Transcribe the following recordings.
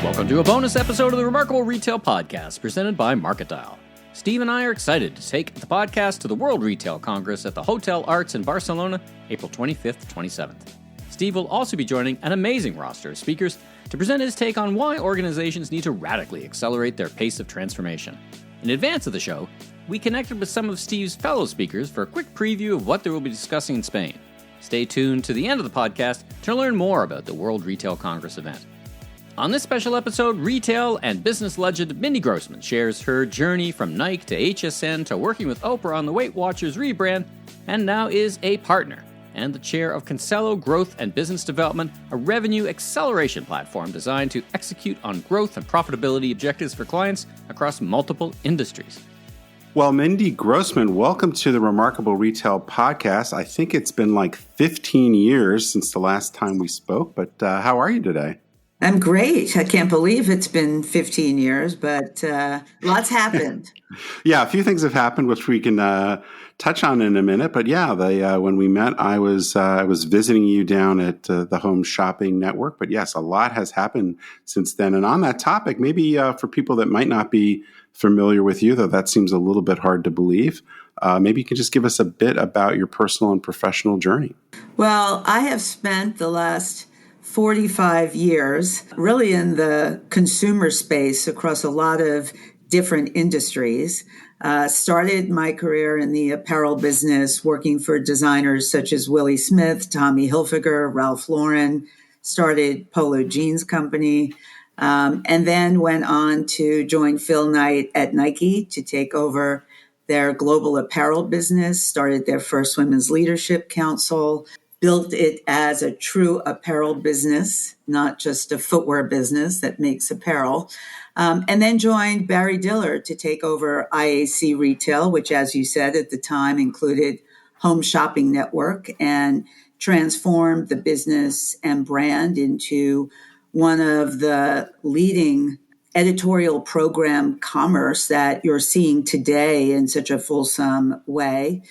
Welcome to a bonus episode of the Remarkable Retail Podcast presented by MarketDial. Steve and I are excited to take the podcast to the World Retail Congress at the Hotel Arts in Barcelona, April 25th to 27th. Steve will also be joining an amazing roster of speakers to present his take on why organizations need to radically accelerate their pace of transformation. In advance of the show, we connected with some of Steve's fellow speakers for a quick preview of what they will be discussing in Spain. Stay tuned to the end of the podcast to learn more about the World Retail Congress event. On this special episode, retail and business legend Mindy Grossman shares her journey from Nike to HSN to working with Oprah on the Weight Watchers rebrand, and now is a partner and the chair of Consello Growth and Business Development, a revenue acceleration platform designed to execute on growth and profitability objectives for clients across multiple industries. Well, Mindy Grossman, welcome to the Remarkable Retail Podcast. I think it's been like 15 years since the last time we spoke, but how are you today? I'm great. I can't believe it's been 15 years, but lots happened. Yeah, a few things have happened, which we can touch on in a minute. But yeah, when we met, I was visiting you down at the Home Shopping Network. But yes, a lot has happened since then. And on that topic, maybe for people that might not be familiar with you, though that seems a little bit hard to believe, maybe you can just give us a bit about your personal and professional journey. Well, I have spent the last 45 years really in the consumer space across a lot of different industries. Started my career in the apparel business, working for designers such as Willie Smith, Tommy Hilfiger, Ralph Lauren, started Polo Jeans Company, and then went on to join Phil Knight at Nike to take over their global apparel business, started their first Women's Leadership Council, built it as a true apparel business, not just a footwear business that makes apparel, and then joined Barry Diller to take over IAC Retail, which, as you said, at the time included Home Shopping Network, and transformed the business and brand into one of the leading editorial program commerce that you're seeing today in such a fulsome way.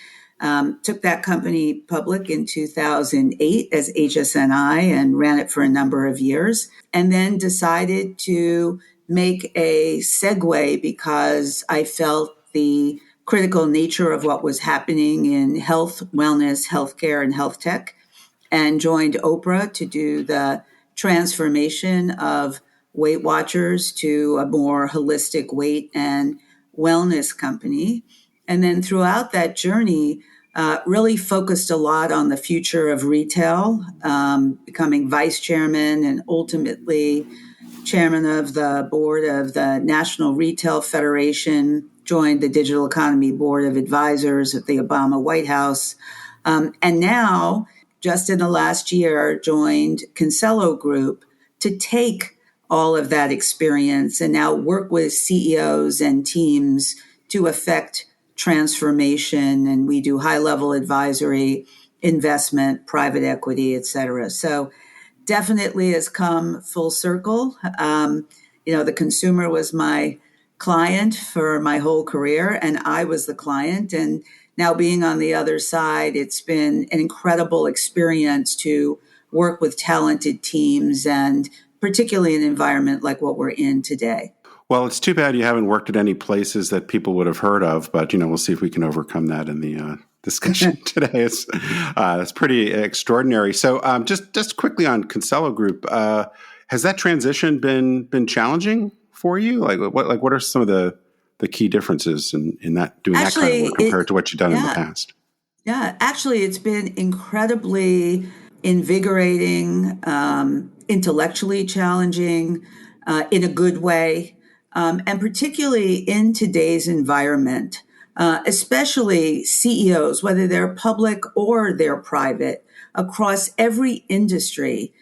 Took that company public in 2008 as HSNI and ran it for a number of years, and then decided to make a segue because I felt the critical nature of what was happening in health, wellness, healthcare, and health tech, and joined Oprah to do the transformation of Weight Watchers to a more holistic weight and wellness company. And then throughout that journey, really focused a lot on the future of retail, becoming vice chairman and ultimately chairman of the board of the National Retail Federation, joined the Digital Economy Board of Advisors at the Obama White House, and now, just in the last year, joined Consello Group to take all of that experience and now work with CEOs and teams to affect transformation. And we do high-level advisory, investment, private equity, et cetera. So definitely has come full circle. The consumer was my client for my whole career, and I was the client. And now being on the other side, it's been an incredible experience to work with talented teams, and particularly in an environment like what we're in today. Well, it's too bad you haven't worked at any places that people would have heard of, but we'll see if we can overcome that in the discussion today. It's pretty extraordinary. So, just quickly on Consello Group, has that transition been challenging for you? What are some of the key differences in that doing that kind of work compared to what you've done in the past? Yeah, actually, it's been incredibly invigorating, intellectually challenging, in a good way. And particularly in today's environment, especially CEOs, whether they're public or they're private, across every industry,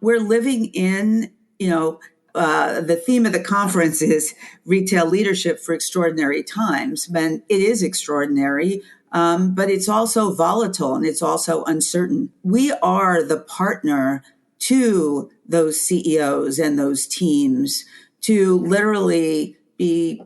we're living in, the theme of the conference is retail leadership for extraordinary times. And it is extraordinary, but it's also volatile and it's also uncertain. We are the partner to those CEOs and those teams to literally be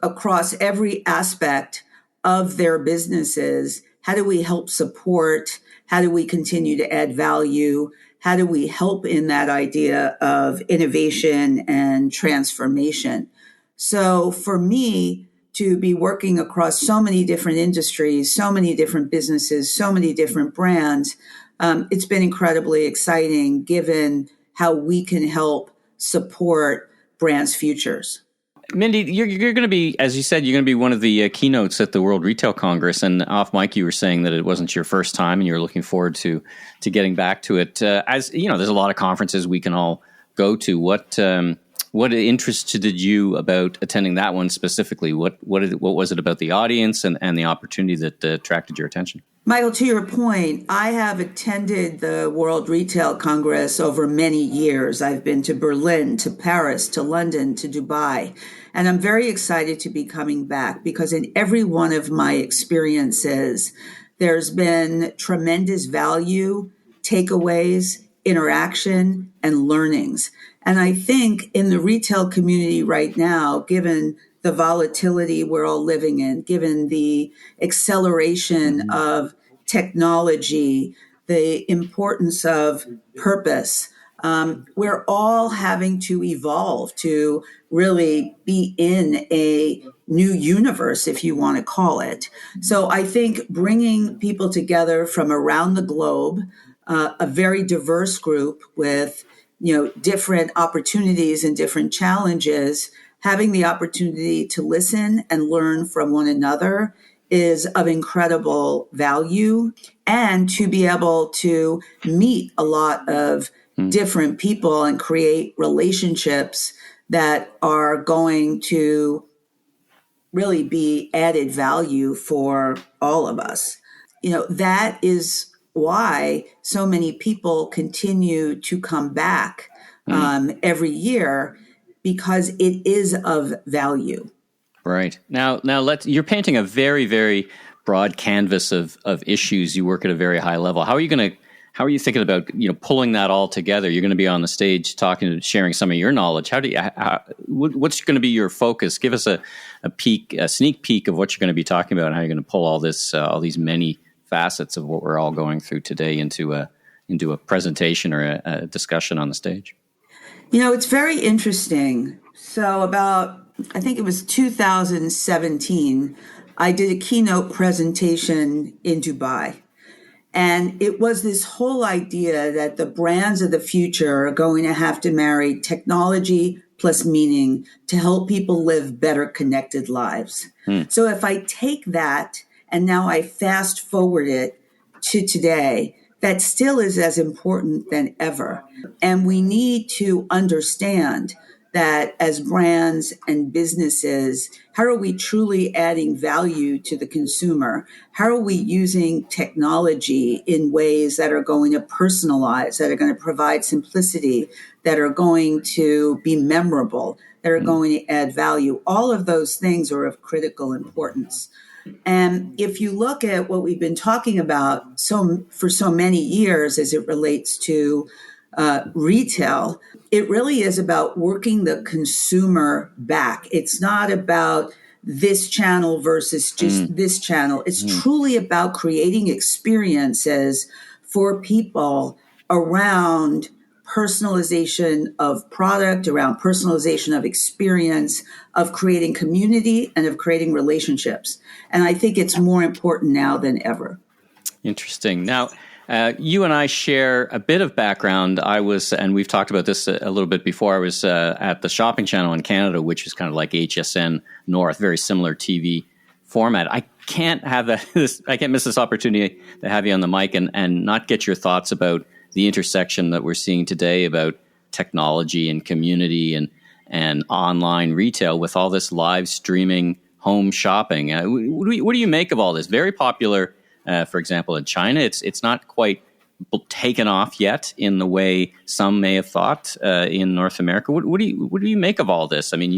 across every aspect of their businesses. How do we help support? How do we continue to add value? how do we help in that idea of innovation and transformation? So for me, to be working across so many different industries, so many different businesses, so many different brands, it's been incredibly exciting given how we can help support brands' futures. Mindy, you're going to be, as you said, you're going to be one of the keynotes at the World Retail Congress. And off mic, you were saying that it wasn't your first time, and you're looking forward to getting back to it. As you know, there's a lot of conferences we can all go to. What interested you about attending that one specifically? What was it about the audience and the opportunity that attracted your attention? Michael, to your point, I have attended the World Retail Congress over many years. I've been to Berlin, to Paris, to London, to Dubai, and I'm very excited to be coming back because in every one of my experiences, there's been tremendous value, takeaways, interaction, and learnings. And I think in the retail community right now, given the volatility we're all living in, given the acceleration of technology, the importance of purpose, we're all having to evolve to really be in a new universe, if you want to call it. So I think bringing people together from around the globe, a very diverse group with different opportunities and different challenges, having the opportunity to listen and learn from one another is of incredible value, and to be able to meet a lot of different people and create relationships that are going to really be added value for all of us. That is why so many people continue to come back every year, because it is of value. Right. Now you're painting a very, very broad canvas of issues. You work at a very high level. How are you thinking about pulling that all together? You're going to be on the stage sharing some of your knowledge. What's going to be your focus? Give us a sneak peek of what you're going to be talking about and how you're going to pull all these many facets of what we're all going through today into a presentation or a discussion on the stage. It's very interesting. So I think it was 2017, I did a keynote presentation in Dubai. And it was this whole idea that the brands of the future are going to have to marry technology plus meaning to help people live better connected lives. So if I take that and now I fast forward it to today, that still is as important than ever. And we need to understand that as brands and businesses, how are we truly adding value to the consumer? How are we using technology in ways that are going to personalize, that are going to provide simplicity, that are going to be memorable, that are going to add value? All of those things are of critical importance. And if you look at what we've been talking about for so many years as it relates to retail, it really is about working the consumer back. It's not about this channel versus just this channel. It's truly about creating experiences for people around personalization of product, around personalization of experience, of creating community, and of creating relationships. And I think it's more important now than ever. Interesting. Now, you and I share a bit of background. And we've talked about this a little bit before. I was at the Shopping Channel in Canada, which is kind of like HSN North, very similar TV format. I can't miss this opportunity to have you on the mic and not get your thoughts about the intersection that we're seeing today about technology and community and online retail with all this live streaming home shopping. What do you make of all this? Very popular, for example, in China. It's not quite taken off yet in the way some may have thought in North America. What do you make of all this? I mean,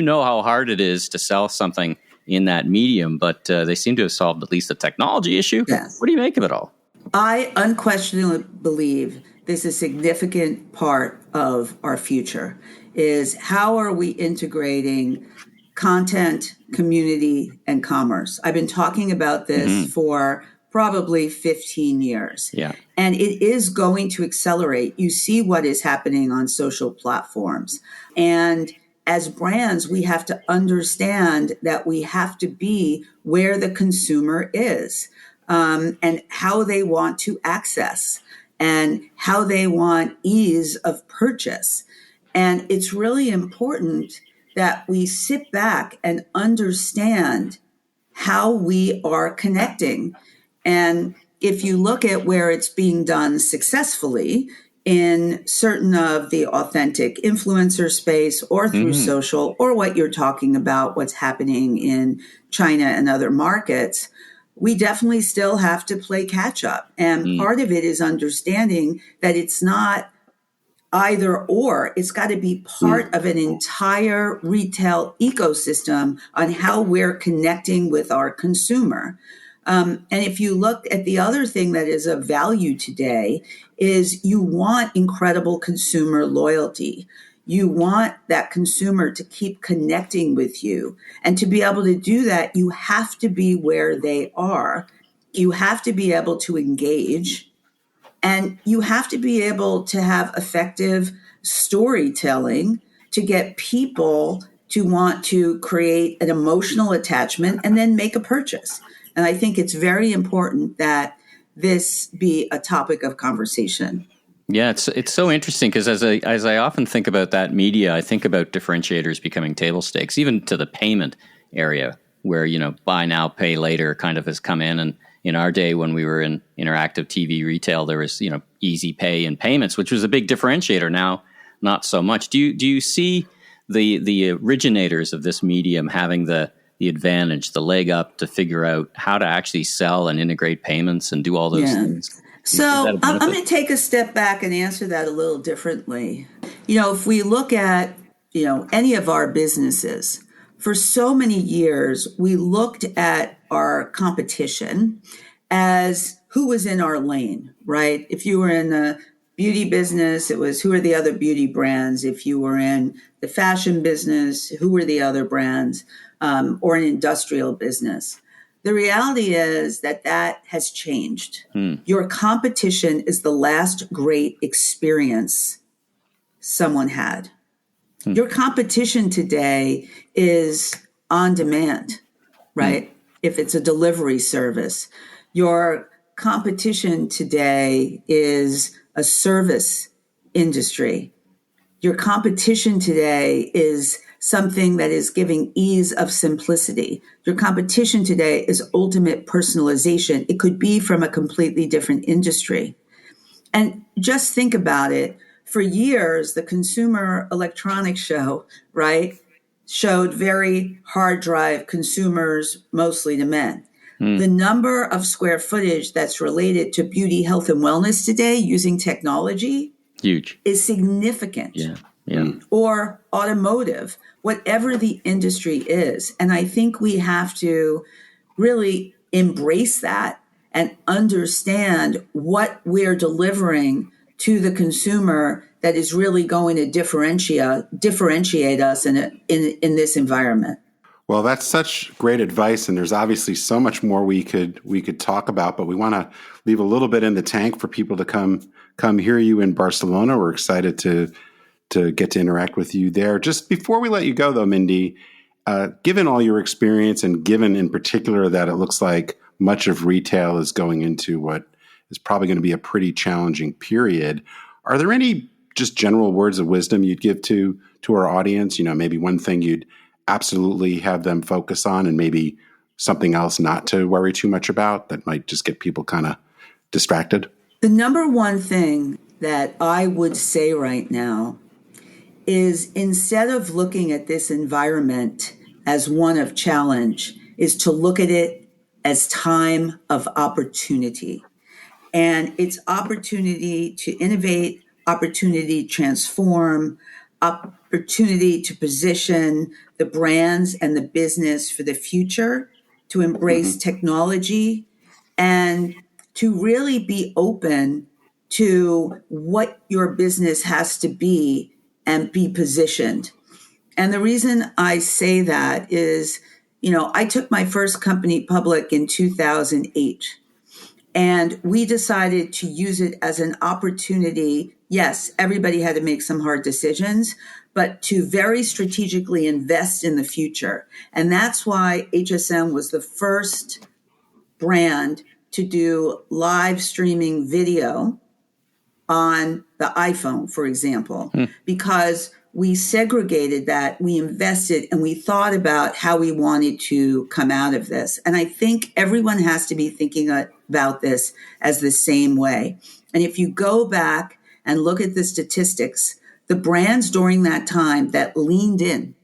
how hard it is to sell something in that medium, but they seem to have solved at least the technology issue. Yes. What do you make of it all? I unquestionably believe this is a significant part of our future, is how are we integrating content, community, and commerce? I've been talking about this for probably 15 years. Yeah. And it is going to accelerate. You see what is happening on social platforms. And as brands, we have to understand that we have to be where the consumer is, and how they want to access and how they want ease of purchase. And it's really important that we sit back and understand how we are connecting. And if you look at where it's being done successfully in certain of the authentic influencer space or through social, or what you're talking about, what's happening in China and other markets, we definitely still have to play catch up. And part of it is understanding that it's not either or. It's got to be part of an entire retail ecosystem on how we're connecting with our consumer. And if you look at the other thing that is of value today is you want incredible consumer loyalty. You want that consumer to keep connecting with you. And to be able to do that, you have to be where they are. You have to be able to engage. And you have to be able to have effective storytelling to get people to want to create an emotional attachment and then make a purchase. And I think it's very important that this be a topic of conversation. Yeah, it's so interesting because as I often think about that media, I think about differentiators becoming table stakes, even to the payment area where, buy now, pay later kind of has come in. And in our day when we were in interactive TV retail, there was, easy pay and payments, which was a big differentiator. Now, not so much. Do you see the originators of this medium having the advantage, the leg up to figure out how to actually sell and integrate payments and do all those things? So I'm going to take a step back and answer that a little differently. If we look at, any of our businesses, for so many years, we looked at our competition as who was in our lane, right? If you were in the beauty business, it was who are the other beauty brands. If you were in the fashion business, who were the other brands, or an industrial business. The reality is that has changed. Your competition is the last great experience someone had. Your competition today is on demand, right? If it's a delivery service. Your competition today is a service industry. Your competition today is something that is giving ease of simplicity. Your competition today is ultimate personalization. It could be from a completely different industry. And just think about it. For years, the Consumer Electronics Show, right, showed very hard drive consumers, mostly to men. The number of square footage that's related to beauty, health, and wellness today using technology huge is significant. Yeah. Or automotive, whatever the industry is. And I think we have to really embrace that and understand what we're delivering to the consumer that is really going to differentiate us in this environment. Well, that's such great advice, and there's obviously so much more we could talk about, but we want to leave a little bit in the tank for people to come hear you in Barcelona. We're excited to get to interact with you there. Just before we let you go, though, Mindy, given all your experience and given in particular that it looks like much of retail is going into what is probably going to be a pretty challenging period, are there any just general words of wisdom you'd give to our audience? Maybe one thing you'd absolutely have them focus on and maybe something else not to worry too much about that might just get people kind of distracted? The number one thing that I would say right now is instead of looking at this environment as one of challenge, is to look at it as time of opportunity. And it's opportunity to innovate, opportunity to transform, opportunity to position the brands and the business for the future, to embrace technology, and to really be open to what your business has to be and be positioned. And the reason I say that is, I took my first company public in 2008. And we decided to use it as an opportunity. Yes, everybody had to make some hard decisions, but to very strategically invest in the future. And that's why HSN was the first brand to do live streaming video on the iPhone, for example, because we segregated that, we invested, and we thought about how we wanted to come out of this. And I think everyone has to be thinking about this as the same way. And if you go back and look at the statistics, the brands during that time that leaned in,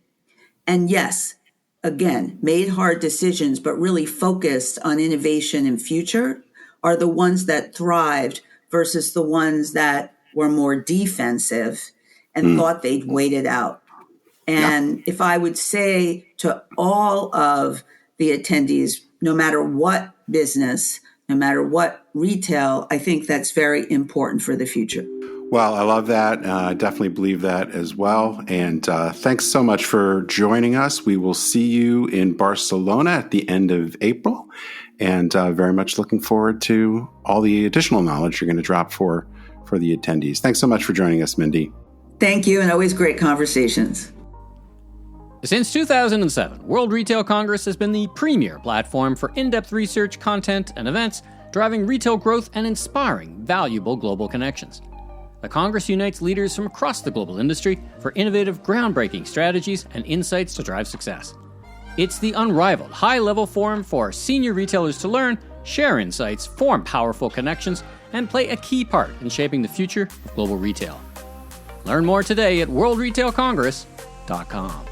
and yes, again, made hard decisions, but really focused on innovation and future, are the ones that thrived versus the ones that were more defensive and thought they'd wait it out. And if I would say to all of the attendees, no matter what business, no matter what retail, I think that's very important for the future. Well, I love that. I definitely believe that as well. And thanks so much for joining us. We will see you in Barcelona at the end of April. And very much looking forward to all the additional knowledge you're going to drop for the attendees. Thanks so much for joining us, Mindy. Thank you, and always great conversations. Since 2007, World Retail Congress has been the premier platform for in-depth research, content, and events, driving retail growth and inspiring valuable global connections. The Congress unites leaders from across the global industry for innovative, groundbreaking strategies and insights to drive success. It's the unrivaled, high-level forum for senior retailers to learn, share insights, form powerful connections, and play a key part in shaping the future of global retail. Learn more today at worldretailcongress.com.